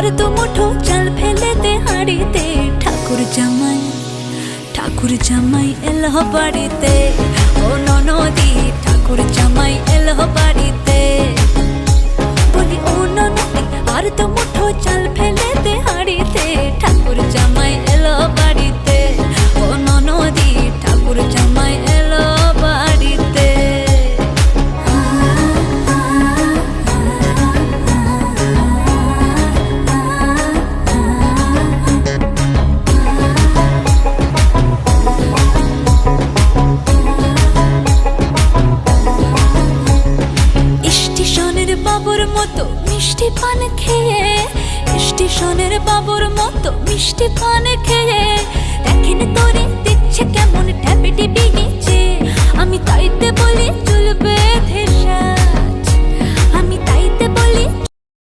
আর তো মুঠো চাল ফেলে দে হাড়িতে। ঠাকুর জামাই এলো বাড়িতে, ও ননদি ঠাকুর জামাই এলো বাড়িতে। বলি ও ননদি আর তো মুঠো চাল ফেলে দে হাড়িতে। ঠাকুর জামাই এলো বাড়িতে, ও ননদি ঠাকুর জামাই এলো বাড়িতে। স্টেশনের বাবুর মতো মিষ্টি পান খেয়ে, স্টেশনের বাবুর মতো মিষ্টি পান খেয়ে, দেখেন তোরে দিচ্ছে কেমন ট্যাপে টিপে গেছে। আমি তাইতে বলি চুল বেঁধে